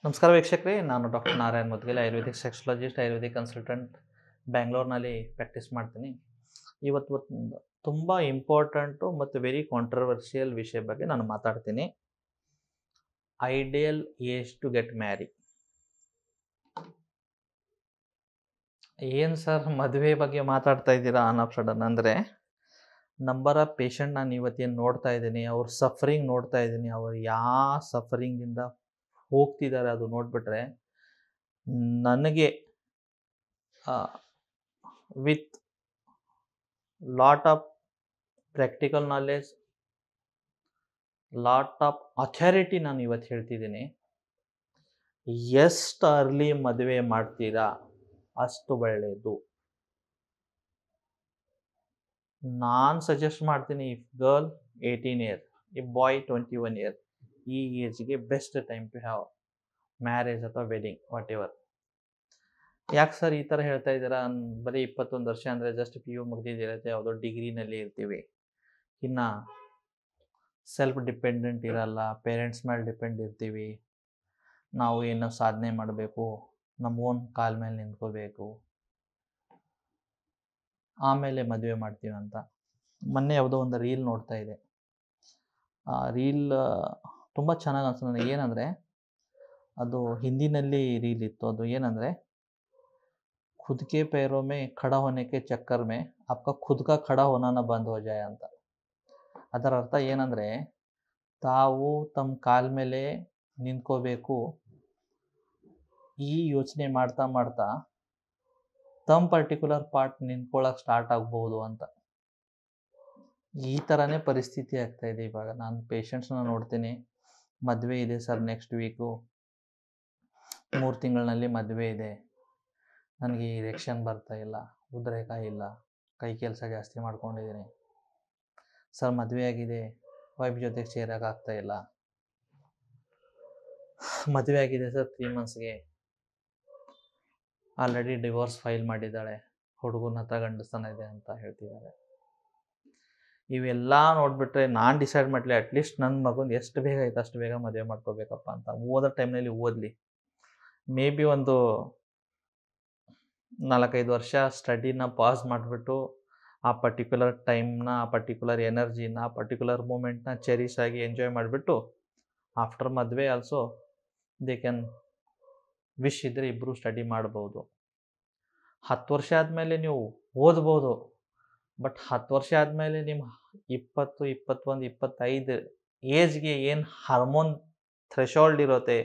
ನಮಸ್ಕಾರ ವೀಕ್ಷಕರೇ, ನಾನು doctor Narayan Mudgal, ayurvedic sexologist, ayurvedic consultant, ಬ್ಯಾಂಗ್ಳೂರ್ನಲ್ಲಿ ಪ್ರಾಕ್ಟೀಸ್ ಮಾಡ್ತೀನಿ. ಇವತ್ತು ಒಂದು ತುಂಬ ಇಂಪಾರ್ಟೆಂಟು ಮತ್ತು ವೆರಿ ಕಾಂಟ್ರವರ್ಷಿಯಲ್ ವಿಷಯ ಬಗ್ಗೆ ನಾನು ಮಾತಾಡ್ತೀನಿ. Ideal age to get marry. ಏನು ಸರ್ ಮದುವೆ ಬಗ್ಗೆ ಮಾತಾಡ್ತಾ ಇದ್ದೀರಾ ಆನ್ ಆಫ್ ಸಡನ್ ಅಂದರೆ, ನಂಬರ್ ಆಫ್ ಪೇಷಂಟ್ ನಾನು ಇವತ್ತೇನು ನೋಡ್ತಾ ಇದ್ದೀನಿ, ಅವ್ರ ಸಫರಿಂಗ್ ನೋಡ್ತಾ ಇದ್ದೀನಿ, ಅವ್ರು ಯಾವ ಸಫರಿಂಗಿಂದ ಹೋಗ್ತಿದ್ದಾರೆ ಅದು ನೋಡಿಬಿಟ್ರೆ ನನಗೆ with lot of practical knowledge, lot of authority ನಾನು ಇವತ್ತು ಹೇಳ್ತಿದ್ದೀನಿ, ಎಷ್ಟು ಅರ್ಲಿ ಮದುವೆ ಮಾಡ್ತೀರಾ ಅಷ್ಟು ಒಳ್ಳೆಯದು. ನಾನು ಸಜೆಸ್ಟ್ ಮಾಡ್ತೀನಿ, if girl 18 year, if boy 21 year, ಈ ಏಜ್ಗೆ best time to have marriage ಅಥವಾ ವೆಡ್ಡಿಂಗ್, ವಾಟ್ ಎವರ್. ಯಾಕೆ ಸರ್ ಈ ಥರ ಹೇಳ್ತಾ ಇದ್ದೀರಾ? ಬರೀ 21 ವರ್ಷ ಅಂದರೆ ಜಸ್ಟ್ PU ಮುಗ್ದಿದ್ದಿರುತ್ತೆ, ಯಾವುದೋ ಡಿಗ್ರಿನಲ್ಲಿ ಇರ್ತೀವಿ, ಇನ್ನು ಸೆಲ್ಫ್ ಡಿಪೆಂಡೆಂಟ್ ಇರಲ್ಲ, ಪೇರೆಂಟ್ಸ್ ಮೇಲೆ ಡಿಪೆಂಡ್ ಇರ್ತೀವಿ, ನಾವು ಏನೋ ಸಾಧನೆ ಮಾಡಬೇಕು, ನಮ್ಮ ಓನ್ ಕಾಲ ಮೇಲೆ ನಿಂತ್ಕೋಬೇಕು, ಆಮೇಲೆ ಮದುವೆ ಮಾಡ್ತೀವಿ ಅಂತ. ಮೊನ್ನೆ ಯಾವುದೋ ಒಂದು ರೀಲ್ ನೋಡ್ತಾ ಇದೆ, ಆ ರೀಲ್ ತುಂಬ ಚೆನ್ನಾಗಿ ಅನ್ಸುತ್ತೆ ನನಗೆ. ಏನಂದರೆ, ಅದು ಹಿಂದಿನಲ್ಲಿ ರೀಲ್ ಇತ್ತು. ಅದು ಏನಂದರೆ, खुद के पैरों में खड़ा होने के चक्कर में आपका खुद का खड़ा होना ना बंद हो जाए ಅಂತ. ಅದರ ಅರ್ಥ ಏನಂದರೆ, ತಾವು ತಮ್ಮ ಕಾಲ ಮೇಲೆ ನಿಂತ್ಕೋಬೇಕು, ಈ ಯೋಚನೆ ಮಾಡ್ತಾ ಮಾಡ್ತಾ ತಮ್ಮ ಪರ್ಟಿಕ್ಯುಲರ್ ಪಾರ್ಟ್ ನಿಂತ್ಕೊಳ್ಳೋಕೆ ಸ್ಟಾರ್ಟ್ ಆಗ್ಬೋದು ಅಂತ. ಈ ಥರನೇ ಪರಿಸ್ಥಿತಿ ಆಗ್ತಾ ಇದೆ ಇವಾಗ. ನಾನು ಪೇಷಂಟ್ಸ್ನ ನೋಡ್ತೀನಿ, ಮದುವೆ ಇದೆ ಸರ್ ನೆಕ್ಸ್ಟ್ ವೀಕು, 3 ತಿಂಗಳಲ್ಲಿ ಮದುವೆ ಇದೆ, ನನಗೆ ಇರೆಕ್ಷನ್ ಬರ್ತಾ ಇಲ್ಲ, ಉದ್ರೇಕಾಯಿ ಇಲ್ಲ, ಕೈ ಕೆಲಸ ಜಾಸ್ತಿ ಮಾಡ್ಕೊಂಡಿದ್ದೀನಿ ಸರ್, ಮದುವೆ ಆಗಿದೆ, ವೈಫ್ ಜೊತೆಗೆ ಸೇರೋಕ್ಕಾಗ್ತಾ ಇಲ್ಲ, ಮದುವೆ ಆಗಿದೆ ಸರ್ 3 ಮಂತ್ಸ್ಗೆ, ಆಲ್ರೆಡಿ ಡಿವೋರ್ಸ್ ಫೈಲ್ ಮಾಡಿದ್ದಾಳೆ, ಹುಡುಗನ ಹತ್ರ ಗಂಡಸ್ತನ ಇದೆ ಅಂತ ಹೇಳ್ತಿದ್ದಾರೆ. ಇವೆಲ್ಲ ನೋಡಿಬಿಟ್ರೆ ನಾನು ಡಿಸೈಡ್ ಮಾಡಲಿ, ಅಟ್ಲೀಸ್ಟ್ ನನ್ನ ಮಗನ ಎಷ್ಟು ಬೇಗ ಆಯ್ತು ಅಷ್ಟು ಬೇಗ ಮದುವೆ ಮಾಡ್ಕೋಬೇಕಪ್ಪ ಅಂತ. ಓದೋ ಟೈಮ್ನಲ್ಲಿ ಓದಲಿ, ಮೇ ಬಿ ಒಂದು 4-5 ವರ್ಷ ಸ್ಟಡಿನ ಪಾಸ್ ಮಾಡಿಬಿಟ್ಟು ಆ ಪರ್ಟಿಕ್ಯುಲರ್ ಟೈಮ್ನ, ಆ ಪರ್ಟಿಕ್ಯುಲರ್ ಎನರ್ಜಿನ, ಆ ಪರ್ಟಿಕ್ಯುಲರ್ ಮೂಮೆಂಟ್ನ ಚೆರಿಶ್ ಆಗಿ ಎಂಜಾಯ್ ಮಾಡಿಬಿಟ್ಟು ಆಫ್ಟರ್ ಮದುವೆ ಆಲ್ಸೋ ದೇ ಕ್ಯಾನ್ ವಿಶ್ ಇದ್ದರೆ ಇಬ್ಬರು ಸ್ಟಡಿ ಮಾಡ್ಬೋದು. 10 ವರ್ಷ ಆದಮೇಲೆ ನೀವು ಓದ್ಬೋದು, ಬಟ್ 10 ವರ್ಷ ಆದಮೇಲೆ ನಿಮ್ಮ 20, 21, 25 ಏಜ್ಗೆ ಏನು ಹಾರ್ಮೋನ್ ಥ್ರೆಶೋಲ್ಡ್ ಇರುತ್ತೆ,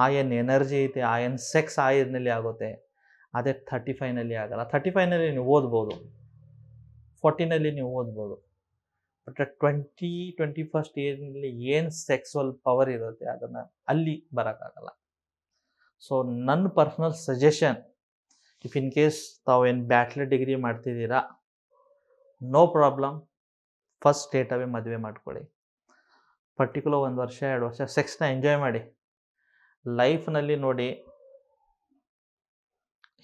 ಆ ಏನು ಎನರ್ಜಿ ಐತೆ, ಆ ಏನು ಸೆಕ್ಸ್ ಆ ಏಜ್ನಲ್ಲಿ ಆಗುತ್ತೆ, ಅದೇ 35ನಲ್ಲಿ ಆಗಲ್ಲ. 35ನಲ್ಲಿ ನೀವು ಓದ್ಬೋದು, 40ನಲ್ಲಿ ನೀವು ಓದ್ಬೋದು, ಬಟ್ 21st ಏಜ್ನಲ್ಲಿ ಏನು ಸೆಕ್ಸುವಲ್ ಪವರ್ ಇರುತ್ತೆ ಅದನ್ನು ಅಲ್ಲಿ ಬರೋಕ್ಕಾಗಲ್ಲ. ಸೊ ನನ್ನ personal suggestion, if in case ತಾವೇನು ಬ್ಯಾಚಲರ್ ಡಿಗ್ರಿ ಮಾಡ್ತಿದ್ದೀರಾ, ನೋ ಪ್ರಾಬ್ಲಮ್, ಫಸ್ಟ್ ಸ್ಟೇಟ್ ಅವೇ ಮದುವೆ ಮಾಡ್ಕೊಳ್ಳಿ. ಪರ್ಟಿಕ್ಯುಲರ್ 1 ವರ್ಷ 2 ವರ್ಷ ಸೆಕ್ಸ್ನ ಎಂಜಾಯ್ ಮಾಡಿ. ಲೈಫ್ನಲ್ಲಿ ನೋಡಿ,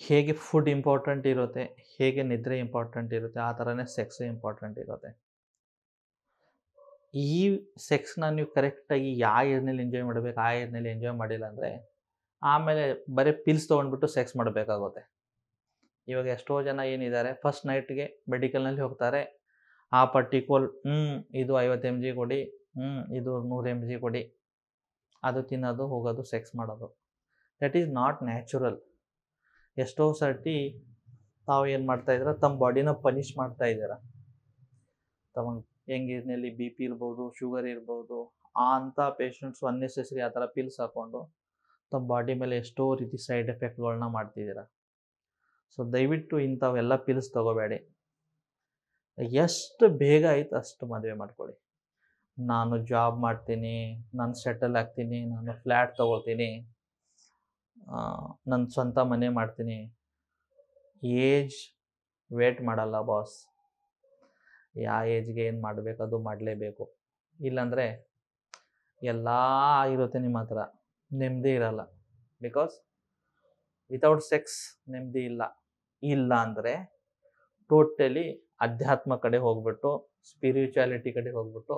ಹೇಗೆ ಫುಡ್ ಇಂಪಾರ್ಟೆಂಟ್ ಇರುತ್ತೆ, ಹೇಗೆ ನಿದ್ರೆ ಇಂಪಾರ್ಟೆಂಟ್ ಇರುತ್ತೆ, ಆ ಥರನೇ ಸೆಕ್ಸ್ ಇಂಪಾರ್ಟೆಂಟ್ ಇರುತ್ತೆ. ಈ ಸೆಕ್ಸ್ನ ನೀವು ಕರೆಕ್ಟಾಗಿ ಯಾವ ಏಜ್ನಲ್ಲಿ ಎಂಜಾಯ್ ಮಾಡಬೇಕು ಆ ಏಜ್ನಲ್ಲಿ ಎಂಜಾಯ್ ಮಾಡಿಲ್ಲ ಅಂದರೆ ಆಮೇಲೆ ಬರೀ ಪಿಲ್ಸ್ ತೊಗೊಂಡ್ಬಿಟ್ಟು ಸೆಕ್ಸ್ ಮಾಡಬೇಕಾಗುತ್ತೆ. ಇವಾಗ ಎಷ್ಟೋ ಜನ ಏನಿದ್ದಾರೆ, ಫಸ್ಟ್ ನೈಟ್ಗೆ ಮೆಡಿಕಲ್ನಲ್ಲಿ ಹೋಗ್ತಾರೆ, ಆ ಪರ್ಟಿಕ್ಯುಲರ್ ಇದು 50 mg ಕೊಡಿ, ಇದು 100 mg ಕೊಡಿ, ಅದು ತಿನ್ನೋದು, ಹೋಗೋದು, ಸೆಕ್ಸ್ ಮಾಡೋದು. That is not natural. ಎಷ್ಟೋ ಸರ್ತಿ ತಾವು ಏನು ಮಾಡ್ತಾಯಿದ್ದೀರ, ತಮ್ಮ ಬಾಡಿನ ಪನಿಷ್ ಮಾಡ್ತಾ ಇದ್ದೀರ. ತಮ್ಮ ಯಂಗ್ ಏಜ್ನಲ್ಲಿ BP ಇರ್ಬೋದು, ಶುಗರ್ ಇರ್ಬೋದು, ಅಂಥ ಪೇಷಂಟ್ಸು ಅನ್ನೆಸೆಸರಿ ಆ ಥರ ಪಿಲ್ಸ್ ಹಾಕ್ಕೊಂಡು ತಮ್ಮ ಬಾಡಿ ಮೇಲೆ ಎಷ್ಟೋ ರೀತಿ ಸೈಡ್ ಎಫೆಕ್ಟ್ಗಳನ್ನ ಮಾಡ್ತಿದ್ದೀರ. ಸೊ ದಯವಿಟ್ಟು ಇಂಥವೆಲ್ಲ ಪಿಲ್ಸ್ ತೊಗೋಬೇಡಿ. ಎಷ್ಟು ಬೇಗ ಆಯ್ತು ಅಷ್ಟು ಮದುವೆ ಮಾಡ್ಕೊಳ್ಳಿ. ನಾನು ಜಾಬ್ ಮಾಡ್ತೀನಿ, ನಾನು ಸೆಟಲ್ ಆಗ್ತೀನಿ, ನಾನು ಫ್ಲ್ಯಾಟ್ ತೊಗೊಳ್ತೀನಿ, ನನ್ನ ಸ್ವಂತ ಮನೆ ಮಾಡ್ತೀನಿ, ಏಜ್ ವೇಟ್ ಮಾಡಲ್ಲ ಬಾಸ್. ಯಾವ ಏಜ್ಗೆ ಏನು ಮಾಡಬೇಕು ಅದು ಮಾಡಲೇಬೇಕು. ಇಲ್ಲಾಂದರೆ ಎಲ್ಲ ಇರುತ್ತೆ ನಿಮ್ಮ ಹತ್ರ, ನೆಮ್ಮದಿ ಇರಲ್ಲ. ಬಿಕಾಸ್ ವಿತೌಟ್ ಸೆಕ್ಸ್ ನೆಮ್ಮದಿ ಇಲ್ಲ. ಇಲ್ಲ ಅಂದರೆ ಟೋಟಲಿ ಅಧ್ಯಾತ್ಮ ಕಡೆ ಹೋಗ್ಬಿಟ್ಟು, ಸ್ಪಿರಿಚುಯಾಲಿಟಿ ಕಡೆ ಹೋಗ್ಬಿಟ್ಟು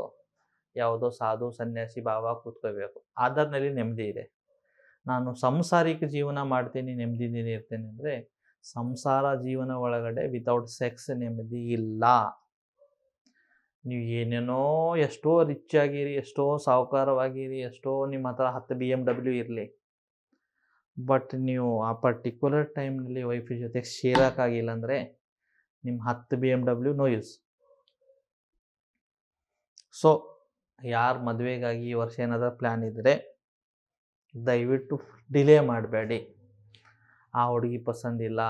ಯಾವುದೋ ಸಾಧು ಸನ್ಯಾಸಿ ಭಾವ ಕೂತ್ಕೋಬೇಕು. ಅದರಲ್ಲಿ ನೆಮ್ಮದಿ ಇದೆ. ನಾನು ಸಂಸಾರಿಕ ಜೀವನ ಮಾಡ್ತೀನಿ, ನೆಮ್ಮದಿಯಿಂದ ಇರ್ತೇನೆ ಅಂದರೆ, ಸಂಸಾರ ಜೀವನ ಒಳಗಡೆ ವಿತೌಟ್ ಸೆಕ್ಸ್ ನೆಮ್ಮದಿ ಇಲ್ಲ. ನೀವು ಏನೇನೋ ಎಷ್ಟೋ ರಿಚ್ ಆಗಿರಿ, ಎಷ್ಟೋ ಸಾಹುಕಾರವಾಗಿರಿ, ಎಷ್ಟೋ ನಿಮ್ಮ ಹತ್ರ 10 BMW ಇರಲಿ, ಬಟ್ ನೀವು ಆ ಪರ್ಟಿಕ್ಯುಲರ್ ಟೈಮ್ನಲ್ಲಿ ವೈಫ್ ಜೊತೆಗೆ ಸೇರೋಕ್ಕಾಗಿಲ್ಲ ಅಂದರೆ ನಿಮ್ಮ 10 BMW ನೋ ಯೂಸ್. ಸೊ ಯಾರು ಮದುವೆಗಾಗಿ ಈ ವರ್ಷ ಏನಾದರೂ ಪ್ಲ್ಯಾನ್ ಇದ್ದರೆ ದಯವಿಟ್ಟು ಡಿಲೇ ಮಾಡಬೇಡಿ. ಆ ಹುಡುಗಿ ಪಸಂದಿಲ್ಲ,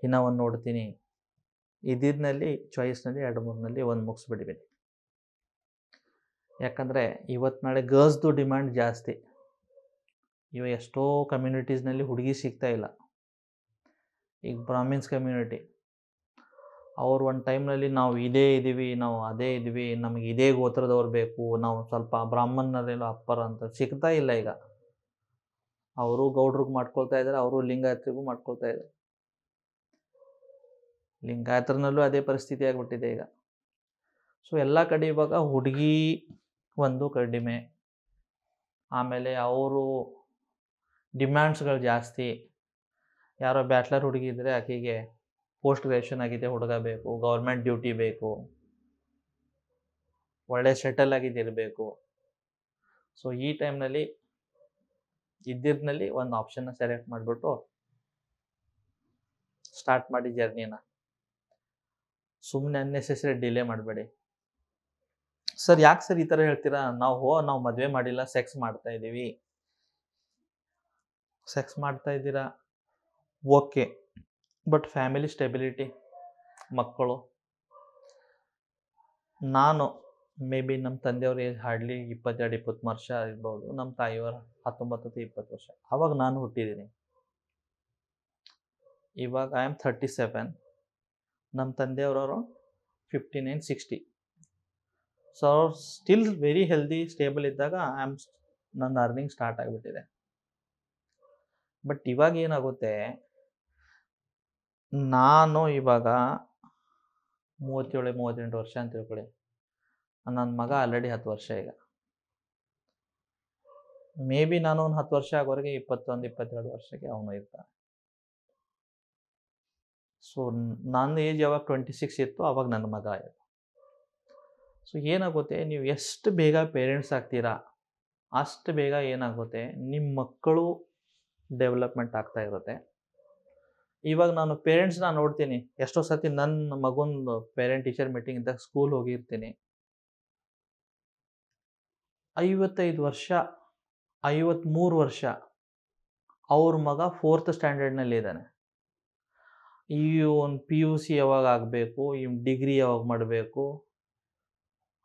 ಇನ್ನೂ ಒಂದು ನೋಡ್ತೀನಿ, ಇದಿದ್ನಲ್ಲಿ ಚಾಯ್ಸ್ನಲ್ಲಿ 2-3ನಲ್ಲಿ ಒಂದು ಮುಗಿಸ್ಬಿಡ್ಬೇಡಿ. ಯಾಕಂದರೆ ಇವತ್ತು ನಾಳೆ ಗರ್ಲ್ಸ್ದು ಡಿಮ್ಯಾಂಡ್ ಜಾಸ್ತಿ. ಇವಾಗ ಎಷ್ಟೋ ಕಮ್ಯುನಿಟೀಸ್ನಲ್ಲಿ ಹುಡುಗಿ ಸಿಗ್ತಾ ಇಲ್ಲ. ಈಗ ಬ್ರಾಹ್ಮಿನ್ಸ್ ಕಮ್ಯುನಿಟಿ, ಅವ್ರು ಒಂದು ಟೈಮ್ನಲ್ಲಿ ನಾವು ಇದೇ ಇದ್ದೀವಿ, ನಾವು ಅದೇ ಇದ್ದೀವಿ, ನಮಗೆ ಇದೇ ಗೋತ್ರದವ್ರು ಬೇಕು, ನಾವು ಸ್ವಲ್ಪ ಬ್ರಾಹ್ಮಣರೆಲ್ಲ ಅಪ್ಪರ ಅಂತ ಸಿಗ್ತಾ ಇಲ್ಲ. ಈಗ ಅವರು ಗೌಡ್ರಿಗೆ ಮಾಡ್ಕೊಳ್ತಾ ಇದ್ದಾರೆ, ಅವರು ಲಿಂಗಾಯತರಿಗೂ ಮಾಡ್ಕೊಳ್ತಾ ಇದ್ದಾರೆ. ಲಿಂಗಾಯತರನಲ್ಲೂ ಅದೇ ಪರಿಸ್ಥಿತಿ ಆಗಿಬಿಟ್ಟಿದೆ ಈಗ. ಸೊ ಎಲ್ಲ ಕಡೆ ಇವಾಗ ಹುಡುಗಿ ಒಂದು ಕಡಿಮೆ, ಆಮೇಲೆ ಅವರು ಡಿಮ್ಯಾಂಡ್ಸ್ಗಳು ಜಾಸ್ತಿ. ಯಾರೋ ಬ್ಯಾಚಲರ್ ಹುಡುಗಿ ಇದ್ದರೆ ಆಕೆಗೆ ಪೋಸ್ಟ್ ಗ್ರ್ಯಾಜುಯೇಷನ್ ಆಗಿದೆ ಹುಡುಗ ಬೇಕು, ಗೌರ್ಮೆಂಟ್ ಡ್ಯೂಟಿ ಬೇಕು, ಒಳ್ಳೆ ಸೆಟಲ್ ಆಗಿದ್ದಿರಬೇಕು. ಸೊ ಈ ಟೈಮ್ನಲ್ಲಿ ಇದ್ದಿದ್ನಲ್ಲಿ ಒಂದು ಆಪ್ಷನ್ನ ಸೆಲೆಕ್ಟ್ ಮಾಡಿಬಿಟ್ಟು ಸ್ಟಾರ್ಟ್ ಮಾಡಿ ಜರ್ನಿನ. ಸುಮ್ಮನೆ ಅನ್ನೆಸೆಸರಿ ಡಿಲೇ ಮಾಡಬೇಡಿ. ಸರ್ ಯಾಕೆ ಸರ್ ಈ ಥರ ಹೇಳ್ತೀರಾ? ನಾವು ಮದುವೆ ಮಾಡಿಲ್ಲ, ಸೆಕ್ಸ್ ಮಾಡ್ತಾ ಇದ್ದೀವಿ. ಸೆಕ್ಸ್ ಮಾಡ್ತಾ ಇದ್ದೀರಾ, ಓಕೆ, ಬಟ್ ಫ್ಯಾಮಿಲಿ ಸ್ಟೆಬಿಲಿಟಿ, ಮಕ್ಕಳು. ನಾನು ಮೇ ಬಿ ನಮ್ಮ ತಂದೆಯವ್ರ ಏಜ್ ಹಾರ್ಡ್ಲಿ 22-23 ವರ್ಷ ಇರ್ಬೋದು, ನಮ್ಮ ತಾಯಿಯವರು 19-20 ವರ್ಷ. ಆವಾಗ ನಾನು ಹುಟ್ಟಿದ್ದೀನಿ. ಇವಾಗ ಐ ಆಮ್ 37, ನಮ್ಮ ತಂದೆಯವರು 59-60. ಸೊ ಅವ್ರು ಸ್ಟಿಲ್ ವೆರಿ ಹೆಲ್ದಿ, ಸ್ಟೇಬಲ್ ಇದ್ದಾಗ ನನ್ನ ಅರ್ನಿಂಗ್ ಸ್ಟಾರ್ಟ್ ಆಗಿಬಿಟ್ಟಿದೆ. ಬಟ್ ಇವಾಗ ಏನಾಗುತ್ತೆ, ನಾನು ಇವಾಗ 37-38 ವರ್ಷ ಅಂತ ತಿಳ್ಕೊಳ್ಳಿ, ನನ್ನ ಮಗ ಆಲ್ರೆಡಿ 10 ವರ್ಷ. ಈಗ ಮೇ ಬಿ ನಾನು ಒಂದು 10 ವರ್ಷ ಆಗೋವರೆಗೆ 21-22 ವರ್ಷಕ್ಕೆ ಅವನು ಇರ್ತಾನೆ. ಸೊ ನನ್ನ ಏಜ್ ಯಾವಾಗ 26 ಇತ್ತು ಆವಾಗ ನನ್ನ ಮಗ ಆಯಿತು. ಸೊ ಏನಾಗುತ್ತೆ, ನೀವು ಎಷ್ಟು ಬೇಗ ಪೇರೆಂಟ್ಸ್ ಆಗ್ತೀರಾ ಅಷ್ಟು ಬೇಗ ಏನಾಗುತ್ತೆ, ನಿಮ್ಮ ಮಕ್ಕಳು ಡೆವಲಪ್ಮೆಂಟ್ ಆಗ್ತಾ ಇರುತ್ತೆ. ಇವಾಗ ನಾನು ಪೇರೆಂಟ್ಸ್ನ ನೋಡ್ತೀನಿ, ಎಷ್ಟೋ ಸತಿ ನನ್ನ ಮಗನ ಪೇರೆಂಟ್ ಟೀಚರ್ ಮೀಟಿಂಗ್ ಇದ್ದಾಗ ಸ್ಕೂಲ್ ಹೋಗಿರ್ತೀನಿ, 55 ವರ್ಷ 53 ವರ್ಷ ಅವ್ರ ಮಗ 4th ಸ್ಟ್ಯಾಂಡರ್ಡ್ನಲ್ಲಿ ಇದ್ದಾನೆ. ಒಂದು PUC ಯಾವಾಗ ಆಗಬೇಕು, ಡಿಗ್ರಿ ಯಾವಾಗ ಮಾಡಬೇಕು,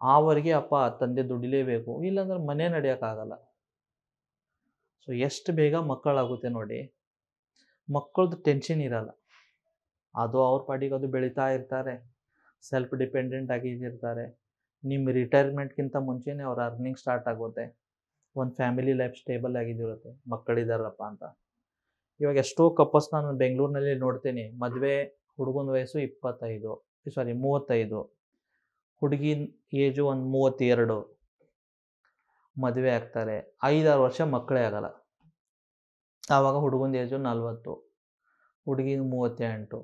ಆವರೆಗೆ ಅಪ್ಪ ತಂದೆ ದುಡಿಲೇಬೇಕು, ಇಲ್ಲಾಂದ್ರೆ ಮನೆ ನಡೆಯೋಕ್ಕಾಗಲ್ಲ. ಸೊ ಎಷ್ಟು ಬೇಗ ಮಕ್ಕಳಾಗುತ್ತೆ ನೋಡಿ. ಮಕ್ಕಳದ್ದು ಟೆನ್ಷನ್ ಇರಲ್ಲ, ಅದು ಅವ್ರ ಪಾಡಿಗೆ ಅದು ಬೆಳೀತಾ ಇರ್ತಾರೆ, ಸೆಲ್ಫ್ ಡಿಪೆಂಡೆಂಟ್ ಆಗಿರ್ತಾರೆ. ನಿಮ್ಮ ರಿಟೈರ್ಮೆಂಟ್ಗಿಂತ ಮುಂಚೆನೇ ಅವ್ರ ಅರ್ನಿಂಗ್ ಸ್ಟಾರ್ಟ್ ಆಗುತ್ತೆ, ಒಂದು ಫ್ಯಾಮಿಲಿ ಲೈಫ್ ಸ್ಟೇಬಲ್ ಆಗಿದಿರುತ್ತೆ, ಮಕ್ಕಳಿದಾರಪ್ಪ ಅಂತ. ಇವಾಗ ಎಷ್ಟೋ ಕಪಲ್ಸ್ ನಾನು ಬೆಂಗಳೂರಿನಲ್ಲಿ ನೋಡ್ತೀನಿ, ಮದುವೆ ಹುಡುಗನ ವಯಸ್ಸು 35, ಹುಡುಗಿನ ಏಜು ಒಂದು 32, ಮದುವೆ ಆಗ್ತಾರೆ, 5-6 ವರ್ಷ ಮಕ್ಕಳೇ ಆಗಲ್ಲ. ಆವಾಗ ಹುಡುಗನ ಏಜು 40, ಹುಡುಗಿನ 38.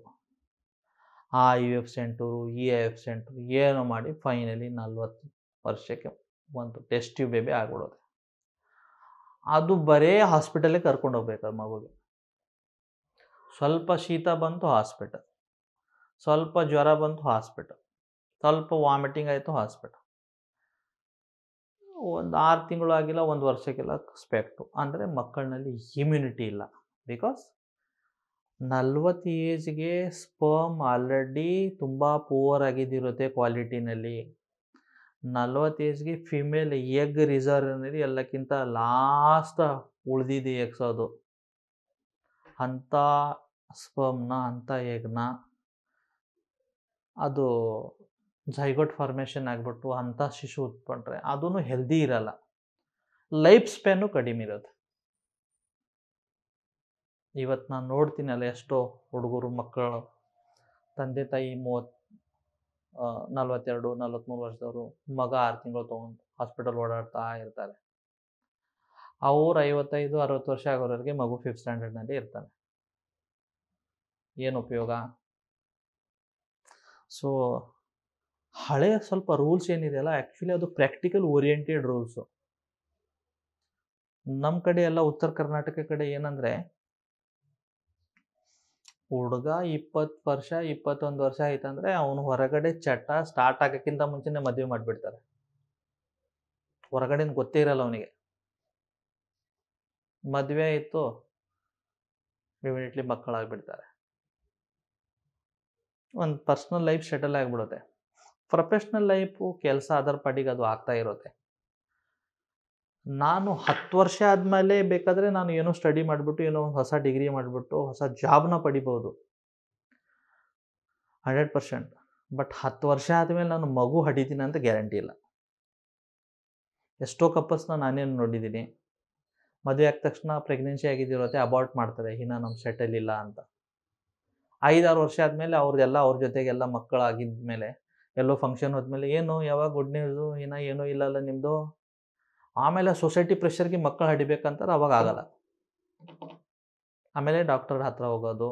IVF ಸೆಂಟರು, EIF ಸೆಂಟರು ಏನೋ ಮಾಡಿ ಫೈನಲಿ 40 ವರ್ಷಕ್ಕೆ ಒಂದು ಟೆಸ್ಟ್ ಟ್ಯೂಬ್ ಬೇಬಿ ಆಗ್ಬಿಡೋದು. ಅದು ಬರೇ ಹಾಸ್ಪಿಟಲ್ಗೆ ಕರ್ಕೊಂಡು ಹೋಗ್ಬೇಕು ಮಗುಗೆ. ಸ್ವಲ್ಪ ಶೀತ ಬಂತು ಹಾಸ್ಪಿಟಲ್, ಸ್ವಲ್ಪ ಜ್ವರ ಬಂತು ಹಾಸ್ಪಿಟಲ್, ಸ್ವಲ್ಪ ವಾಮಿಟಿಂಗ್ ಆಯಿತು ಹಾಸ್ಪಿಟಲ್. ಒಂದು 6 ತಿಂಗಳು ಆಗಿಲ್ಲ, 1 ವರ್ಷಕ್ಕೆಲ್ಲ ಸ್ಪೆಕ್ಟು. ಅಂದರೆ ಮಕ್ಕಳಲ್ಲಿ ಇಮ್ಯುನಿಟಿ ಇಲ್ಲ. ಬಿಕಾಸ್ 40 ಏಜ್ಗೆ ಸ್ಪರ್ಮ್ ಆಲ್ರೆಡಿ ತುಂಬ ಪೂವರ್ ಆಗಿದ್ದಿರುತ್ತೆ ಕ್ವಾಲಿಟಿನಲ್ಲಿ. 40 ಏಜ್ಗೆ ಫಿಮೇಲ್ ಎಗ್ ರಿಸರ್ವ್ನಲ್ಲಿ ಎಲ್ಲಕ್ಕಿಂತ ಲಾಸ್ಟ್ ಉಳಿದಿದೆ ಎಗ್ಸೋದು. ಅಂಥ ಸ್ಪರ್ಮ್ನ, ಅಂಥ ಎಗ್ನ ಅದು ಝೈಗೋಟ್ ಫಾರ್ಮೇಷನ್ ಆಗಿಬಿಟ್ಟು ಅಂಥ ಶಿಶು ಉತ್ಪಂಡ್ರೆ ಅದೂ ಹೆಲ್ದಿ ಇರಲ್ಲ, ಲೈಫ್ ಸ್ಪ್ಯಾನು ಕಡಿಮೆ ಇರುತ್ತೆ. ಇವತ್ತು ನಾನು ನೋಡ್ತೀನಿ ಅಲ್ಲ, ಎಷ್ಟೋ ಹುಡುಗರು ಮಕ್ಕಳು ತಂದೆ ತಾಯಿ 42-43 ವರ್ಷದವರು, ಮಗ 6 ತಿಂಗಳು ತೊಗೊಂಡು ಹಾಸ್ಪಿಟಲ್ ಓಡಾಡ್ತಾ ಇರ್ತಾರೆ. ಅವ್ರು 55-60 ವರ್ಷ ಆಗೋರಿಗೆ ಮಗು 5th ಸ್ಟ್ಯಾಂಡರ್ಡ್ನಲ್ಲಿ ಇರ್ತಾನೆ. ಏನು ಉಪಯೋಗ? ಸೊ ಹಳೆಯ ಸ್ವಲ್ಪ ರೂಲ್ಸ್ ಏನಿದೆಯಲ್ಲ, ಆ್ಯಕ್ಚುಲಿ ಅದು ಪ್ರಾಕ್ಟಿಕಲ್ ಓರಿಯೆಂಟೆಡ್ ರೂಲ್ಸು. ನಮ್ಮ ಕಡೆ ಎಲ್ಲ ಉತ್ತರ ಕರ್ನಾಟಕ ಕಡೆ ಏನಂದರೆ, ಹುಡುಗ 20 ವರ್ಷ 21 ವರ್ಷ ಆಯ್ತಂದರೆ ಅವನು ಹೊರಗಡೆ ಚಟ ಸ್ಟಾರ್ಟ್ ಆಗೋಕ್ಕಿಂತ ಮುಂಚೆನೇ ಮದುವೆ ಮಾಡಿಬಿಡ್ತಾರೆ. ಹೊರಗಡೆಯಿಂದ ಗೊತ್ತೇ ಇರಲ್ಲ ಅವನಿಗೆ. ಮದುವೆ ಆಯಿತು, ಇಮಿಡಿಯೇಟ್ಲಿ ಮಕ್ಕಳಾಗ್ಬಿಡ್ತಾರೆ. ಒಂದು ಪರ್ಸ್ನಲ್ ಲೈಫ್ ಸೆಟಲ್ ಆಗಿಬಿಡುತ್ತೆ. ಪ್ರೊಫೆಷ್ನಲ್ ಲೈಫು ಕೆಲಸ ಅದರ ಪಾಡಿಗೆ ಅದು ಆಗ್ತಾ ಇರುತ್ತೆ. ನಾನು 10 ವರ್ಷ ಆದಮೇಲೆ ಬೇಕಾದರೆ ನಾನು ಏನೋ ಸ್ಟಡಿ ಮಾಡಿಬಿಟ್ಟು ಏನೋ ಒಂದು ಹೊಸ ಡಿಗ್ರಿ ಮಾಡಿಬಿಟ್ಟು ಹೊಸ ಜಾಬ್ನ ಪಡಿಬೋದು 100%. ಬಟ್ 10 ವರ್ಷ ಆದಮೇಲೆ ನಾನು ಮಗು ಹಡಿತೀನಿ ಅಂತ ಗ್ಯಾರಂಟಿ ಇಲ್ಲ. ಎಷ್ಟೋ ಕಪಲ್ಸ್ನ ನಾನೇನು ನೋಡಿದ್ದೀನಿ, ಮದುವೆ ಆದ ತಕ್ಷಣ ಪ್ರೆಗ್ನೆನ್ಸಿ ಆಗಿದ್ದಿರುತ್ತೆ, ಅಬಾರ್ಟ್ ಮಾಡ್ತಾರೆ, ಇನ್ನು ನಮ್ಮ ಸೆಟಲ್ ಇಲ್ಲ ಅಂತ. 5-6 ವರ್ಷ ಆದಮೇಲೆ ಅವ್ರ ಜೊತೆಗೆಲ್ಲ ಮಕ್ಕಳಾಗಿದ್ಮೇಲೆ ಎಲ್ಲೋ ಫಂಕ್ಷನ್ ಹೋದ್ಮೇಲೆ, ಏನು ಯಾವಾಗ ಗುಡ್ ನ್ಯೂಸು, ಇನ್ನು ಏನೂ ಇಲ್ಲಲ್ಲ ನಿಮ್ಮದು. ಆಮೇಲೆ ಸೊಸೈಟಿ ಪ್ರೆಷರ್ಗೆ ಮಕ್ಕಳು ಹಡಿಬೇಕಂತಾರೆ, ಅವಾಗ ಆಗಲ್ಲ. ಆಮೇಲೆ ಡಾಕ್ಟರ್ ಹತ್ರ ಹೋಗೋದು,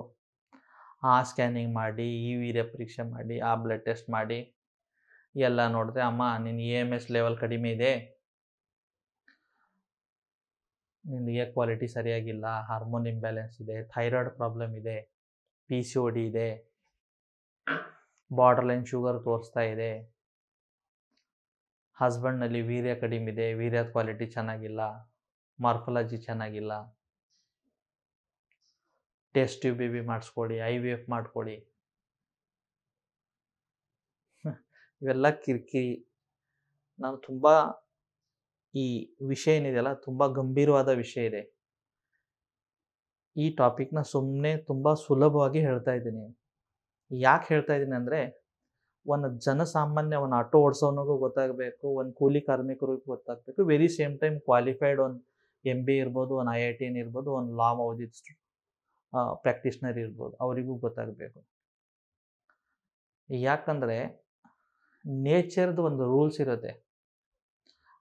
ಆ ಸ್ಕ್ಯಾನಿಂಗ್ ಮಾಡಿ, ಈ ವೀರ್ಯ ಪರೀಕ್ಷೆ ಮಾಡಿ, ಆ ಬ್ಲಡ್ ಟೆಸ್ಟ್ ಮಾಡಿ ಎಲ್ಲ ನೋಡಿದ್ರೆ, ಅಮ್ಮ ನಿನ್ನ EMS ಲೆವೆಲ್ ಕಡಿಮೆ ಇದೆ, ನಿನ್ನ ಏರ್ ಕ್ವಾಲಿಟಿ ಸರಿಯಾಗಿಲ್ಲ, ಹಾರ್ಮೋನ್ ಇಂಬ್ಯಾಲೆನ್ಸ್ ಇದೆ, ಥೈರಾಯ್ಡ್ ಪ್ರಾಬ್ಲಮ್ ಇದೆ, PCOD ಇದೆ, ಬಾರ್ಡರ್ ಲೈನ್ ಶುಗರ್ ತೋರಿಸ್ತಾ ಇದೆ, ಹಸ್ಬೆಂಡ್ನಲ್ಲಿ ವೀರ್ಯ ಕಡಿಮೆ ಇದೆ, ವೀರ್ಯದ ಕ್ವಾಲಿಟಿ ಚೆನ್ನಾಗಿಲ್ಲ, ಮಾರ್ಫಾಲಜಿ ಚೆನ್ನಾಗಿಲ್ಲ, ಟೆಸ್ಟ್ ಟ್ಯೂಬ್ ಬೇಬಿ ಮಾಡಿಸ್ಕೊಡಿ, IVF ಮಾಡಿಕೊಡಿ. ಇವೆಲ್ಲ ಕಿರಿಕಿರಿ. ನಾನು ತುಂಬ ಈ ವಿಷಯ ಏನಿದೆಯಲ್ಲ, ತುಂಬ ಗಂಭೀರವಾದ ವಿಷಯ ಇದೆ. ಈ ಟಾಪಿಕ್ನ ಸುಮ್ಮನೆ ತುಂಬ ಸುಲಭವಾಗಿ ಹೇಳ್ತಾ ಇದ್ದೀನಿ. ಯಾಕೆ ಹೇಳ್ತಾ ಇದ್ದೀನಿ ಅಂದರೆ, ಒಂದು ಜನಸಾಮಾನ್ಯ, ಒಂದು ಆಟೋ ಓಡಿಸೋನಿಗೂ ಗೊತ್ತಾಗಬೇಕು, ಒಂದು ಕೂಲಿ ಕಾರ್ಮಿಕರಿಗೂ ಗೊತ್ತಾಗಬೇಕು, ವೆರಿ ಸೇಮ್ ಟೈಮ್ ಕ್ವಾಲಿಫೈಡ್ ಒಂದು MBA ಇರ್ಬೋದು, ಒಂದು IITN ಇರ್ಬೋದು, ಒಂದು ಲಾ ಓದಿದ ಪ್ರಾಕ್ಟೀಷ್ನರ್ ಇರ್ಬೋದು, ಅವರಿಗೂ ಗೊತ್ತಾಗಬೇಕು. ಯಾಕಂದರೆ ನೇಚರ್ದು ಒಂದು ರೂಲ್ಸ್ ಇರುತ್ತೆ.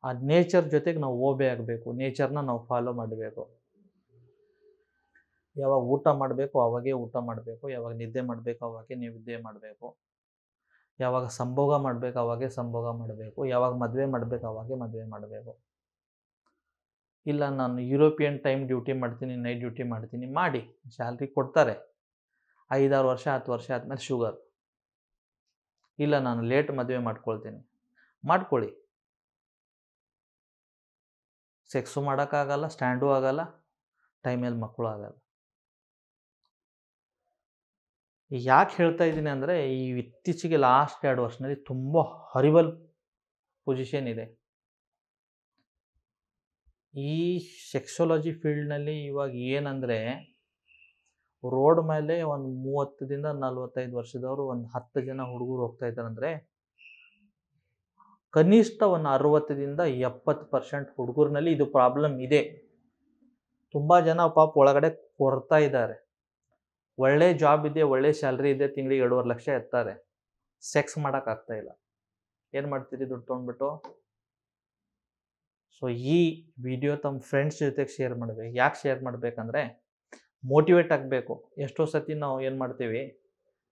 ಆ ನೇಚರ್ ಜೊತೆಗೆ ನಾವು ಓಬೆ ಆಗಬೇಕು, ನೇಚರ್ನ ನಾವು ಫಾಲೋ ಮಾಡಬೇಕು. ಯಾವಾಗ ಊಟ ಮಾಡಬೇಕು ಅವಾಗೇ ಊಟ ಮಾಡಬೇಕು, ಯಾವಾಗ ನಿದ್ದೆ ಮಾಡಬೇಕು ಅವಾಗೇ ನಿದ್ದೆ ಮಾಡಬೇಕು, ಯಾವಾಗ ಸಂಭೋಗ ಮಾಡಬೇಕು ಅವಾಗೇ ಸಂಭೋಗ ಮಾಡಬೇಕು, ಯಾವಾಗ ಮದುವೆ ಮಾಡಬೇಕು ಅವಾಗೇ ಮದುವೆ ಮಾಡಬೇಕು. ಇಲ್ಲ ನಾನು ಯುರೋಪಿಯನ್ ಟೈಮ್ ಡ್ಯೂಟಿ ಮಾಡ್ತೀನಿ, ನೈಟ್ ಡ್ಯೂಟಿ ಮಾಡ್ತೀನಿ, ಮಾಡಿ, ಸ್ಯಾಲ್ರಿ ಕೊಡ್ತಾರೆ. 5-6 ವರ್ಷ 10 ವರ್ಷ ಆದಮೇಲೆ ಶುಗರ್. ಇಲ್ಲ ನಾನು ಲೇಟ್ ಮದುವೆ ಮಾಡ್ಕೊಳ್ತೀನಿ, ಮಾಡ್ಕೊಳ್ಳಿ. ಸೆಕ್ಸು ಮಾಡೋಕ್ಕಾಗಲ್ಲ, ಸ್ಟ್ಯಾಂಡು ಆಗಲ್ಲ, ಟೈಮಲ್ಲಿ ಮಕ್ಕಳು ಆಗಲ್ಲ. ಯಾಕೆ ಹೇಳ್ತಾ ಇದ್ದೀನಿ ಅಂದರೆ, ಈ ಇತ್ತೀಚೆಗೆ ಲಾಸ್ಟ್ 2 ವರ್ಷದಲ್ಲಿ ತುಂಬ ಹಾರಿಬಲ್ ಪೊಸಿಷನ್ ಇದೆ. ಈ ಸೆಕ್ಸಾಲಜಿ ಫೀಲ್ಡ್ನಲ್ಲಿ ಇವಾಗ ಏನಂದರೆ, ರೋಡ್ ಮೇಲೆ ಒಂದು 30-45 ವರ್ಷದವರು ಒಂದು 10 ಜನ ಹುಡುಗರು ಹೋಗ್ತಾ ಇದ್ದಾರೆ ಅಂದರೆ, ಕನಿಷ್ಠ ಒಂದು 60-70% ಹುಡುಗರಲ್ಲಿ ಇದು ಪ್ರಾಬ್ಲಮ್ ಇದೆ. ತುಂಬ ಜನ ಪಾಪ ಒಳಗಡೆ ಕೊರ್ತಾ ಇದ್ದಾರೆ. ಒಳ್ಳೆ ಜಾಬ್ ಇದೆ, ಒಳ್ಳೆ ಸ್ಯಾಲ್ರಿ ಇದೆ, ತಿಂಗಳಿಗೆ 2.5 ಲಕ್ಷ ಎತ್ತಾರೆ, ಸೆಕ್ಸ್ ಮಾಡೋಕ್ಕಾಗ್ತಾ ಇಲ್ಲ. ಏನು ಮಾಡ್ತೀರಿ ದುಡ್ಡು ತೊಗೊಂಡ್ಬಿಟ್ಟು? ಸೊ ಈ ವಿಡಿಯೋ ತಮ್ಮ ಫ್ರೆಂಡ್ಸ್ ಜೊತೆಗೆ ಶೇರ್ ಮಾಡಬೇಕು. ಯಾಕೆ ಶೇರ್ ಮಾಡಬೇಕಂದ್ರೆ, ಮೋಟಿವೇಟ್ ಆಗಬೇಕು. ಎಷ್ಟೋ ಸತಿ ನಾವು ಏನು ಮಾಡ್ತೀವಿ,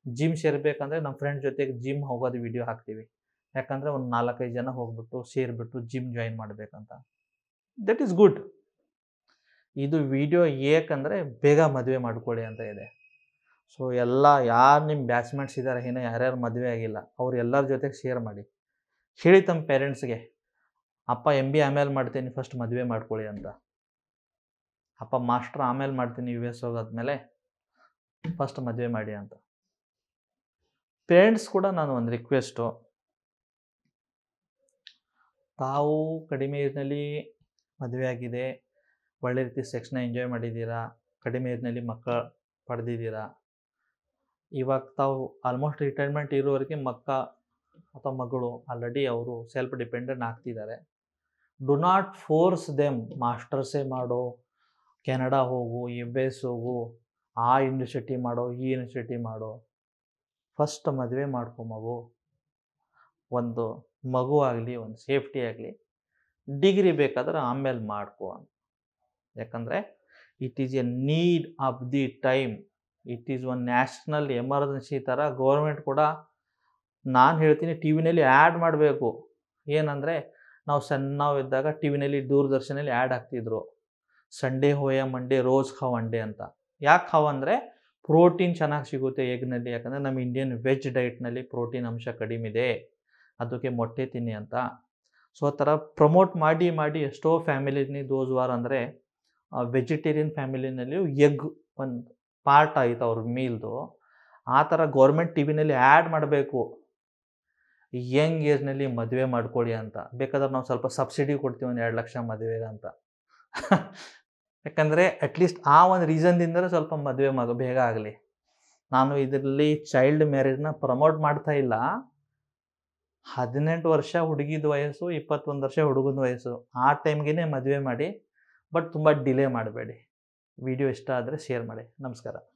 ಜಿಮ್ ಸೇರಬೇಕಂದ್ರೆ ನಮ್ಮ ಫ್ರೆಂಡ್ಸ್ ಜೊತೆಗೆ ಜಿಮ್ ಹೋಗೋದು ವಿಡಿಯೋ ಹಾಕ್ತೀವಿ. ಯಾಕಂದರೆ ಒಂದು 4-5 ಜನ ಹೋಗ್ಬಿಟ್ಟು ಸೇರಿಬಿಟ್ಟು ಜಿಮ್ ಜಾಯಿನ್ ಮಾಡಬೇಕಂತ. That is good. ಇದು ವಿಡಿಯೋ ಏಕಂದರೆ ಬೇಗ ಮದುವೆ ಮಾಡ್ಕೊಳ್ಳಿ ಅಂತ ಇದೆ. ಸೊ ಎಲ್ಲ ಯಾರು ನಿಮ್ಮ ಬ್ಯಾಚ್ಮೇಟ್ಸ್ ಇದ್ದಾರೆ, ಇನ್ನೂ ಯಾರ್ಯಾರು ಮದುವೆ ಆಗಿಲ್ಲ, ಅವ್ರು ಎಲ್ಲರ ಜೊತೆಗೆ ಶೇರ್ ಮಾಡಿ. ಹೇಳಿ ತಮ್ಮ ಪೇರೆಂಟ್ಸ್ಗೆ, ಅಪ್ಪ MBA ಆಮೇಲೆ ಮಾಡ್ತೀನಿ, ಫಸ್ಟ್ ಮದುವೆ ಮಾಡ್ಕೊಳ್ಳಿ ಅಂತ. ಅಪ್ಪ ಮಾಸ್ಟರ್ ಆಮೇಲೆ ಮಾಡ್ತೀನಿ, US ಹೋಗೋದ್ಮೇಲೆ ಫಸ್ಟ್ ಮದುವೆ ಮಾಡಿ ಅಂತ. ಪೇರೆಂಟ್ಸ್ ಕೂಡ ನಾನು ಒಂದು ರಿಕ್ವೆಸ್ಟು, ತಾವು ಕಡಿಮೆ ಏಜ್ನಲ್ಲಿ ಮದುವೆ ಆಗಿದೆ, ಒಳ್ಳೆ ರೀತಿ ಸೆಕ್ಸ್ನ ಎಂಜಾಯ್ ಮಾಡಿದ್ದೀರಾ, ಕಡಿಮೆ ಏಜ್ನಲ್ಲಿ ಮಕ್ಕಳು ಪಡೆದಿದ್ದೀರಾ, ಇವಾಗ ತಾವು ಆಲ್ಮೋಸ್ಟ್ ರಿಟೈರ್ಮೆಂಟ್ ಇರೋವರೆಗೆ ಅಥವಾ ಮಗಳು ಆಲ್ರೆಡಿ ಅವರು ಸೆಲ್ಫ್ ಡಿಪೆಂಡೆಂಟ್ ಆಗ್ತಿದ್ದಾರೆ. ಡು ನಾಟ್ ಫೋರ್ಸ್ ದೆಮ್, ಮಾಸ್ಟರ್ಸೇ ಮಾಡೋ, ಕೆನಡಾ ಹೋಗು, US ಹೋಗು, ಆ ಯೂನಿವರ್ಸಿಟಿ ಮಾಡೋ, ಈ ಯೂನಿವರ್ಸಿಟಿ ಮಾಡೋ. ಫಸ್ಟ್ ಮದುವೆ ಮಾಡ್ಕೊಂಬವು, ಒಂದು ಮಗು ಆಗಲಿ, ಒಂದು ಸೇಫ್ಟಿ ಆಗಲಿ, ಡಿಗ್ರಿ ಬೇಕಾದ್ರೆ ಆಮೇಲೆ ಮಾಡ್ಕೊ ಅಂತ. ಯಾಕಂದರೆ it is a need of the time. It is one national emergency ಥರ ಗೌರ್ಮೆಂಟ್ ಕೂಡ ನಾನು ಹೇಳ್ತೀನಿ ಟಿ ವಿನಲ್ಲಿ ಆ್ಯಡ್ ಮಾಡಬೇಕು. ಏನಂದರೆ ನಾವು ಸಣ್ಣವಿದ್ದಾಗ ಟಿ ವಿನಲ್ಲಿ ದೂರದರ್ಶನಲ್ಲಿ ಆ್ಯಡ್ ಆಗ್ತಿದ್ರು, ಸಂಡೇ ಹೋಯ ಮಂಡೇ ರೋಸ್ ಖಾವ್ ಅಂಡೆ ಅಂತ. ಯಾಕೆ ಖಾವ್ ಅಂದರೆ ಪ್ರೋಟೀನ್ ಚೆನ್ನಾಗಿ ಸಿಗುತ್ತೆ ಎಗ್ನಲ್ಲಿ, ಯಾಕಂದರೆ ನಮ್ಮ ಇಂಡಿಯನ್ ವೆಜ್ ಡೈಟ್ನಲ್ಲಿ ಪ್ರೋಟೀನ್ ಅಂಶ ಕಡಿಮೆ ಇದೆ, ಅದಕ್ಕೆ ಮೊಟ್ಟೆ ತಿನ್ನಿ ಅಂತ. ಸೊ ಆ ಥರ ಪ್ರಮೋಟ್ ಮಾಡಿ ಮಾಡಿ ಎಷ್ಟೋ ಫ್ಯಾಮಿಲಿನಿ ದೋಸ್ ವಾರ್ ಅಂದರೆ ವೆಜಿಟೇರಿಯನ್ ಫ್ಯಾಮಿಲಿನಲ್ಲಿಯೂ ಎಗ್ ಒಂದು ಪಾರ್ಟ್ ಆಯಿತು ಅವ್ರ ಮೀಲ್ದು. ಆ ಥರ ಗೌರ್ಮೆಂಟ್ ಟಿ ವಿನಲ್ಲಿ ಆ್ಯಡ್ ಮಾಡಬೇಕು, ಯಂಗ್ ಏಜ್ನಲ್ಲಿ ಮದುವೆ ಮಾಡ್ಕೊಳ್ಳಿ ಅಂತ. ಬೇಕಾದ್ರೆ ನಾವು ಸ್ವಲ್ಪ ಸಬ್ಸಿಡಿ ಕೊಡ್ತೀವಿ, ಒಂದು 2 ಲಕ್ಷ ಮದುವೆಗೆ ಅಂತ. ಯಾಕಂದರೆ ಅಟ್ಲೀಸ್ಟ್ ಆ ಒಂದು ರೀಸನ್ದಿಂದಲೂ ಸ್ವಲ್ಪ ಮದುವೆ ಬೇಗ ಆಗಲಿ. ನಾನು ಇದರಲ್ಲಿ ಚೈಲ್ಡ್ ಮ್ಯಾರೇಜ್ನ ಪ್ರಮೋಟ್ ಮಾಡ್ತಾ ಇಲ್ಲ. 18 ವರ್ಷ ಹುಡುಗಿದ ವಯಸ್ಸು, 21 ವರ್ಷ ಹುಡುಗನ ವಯಸ್ಸು, ಆ ಟೈಮ್ಗೆ ಮದುವೆ ಮಾಡಿ, ಬಟ್ ತುಂಬ ಡಿಲೇ ಮಾಡಬೇಡಿ. ವಿಡಿಯೋ ಇಷ್ಟ ಆದರೆ ಶೇರ್ ಮಾಡಿ. ನಮಸ್ಕಾರ.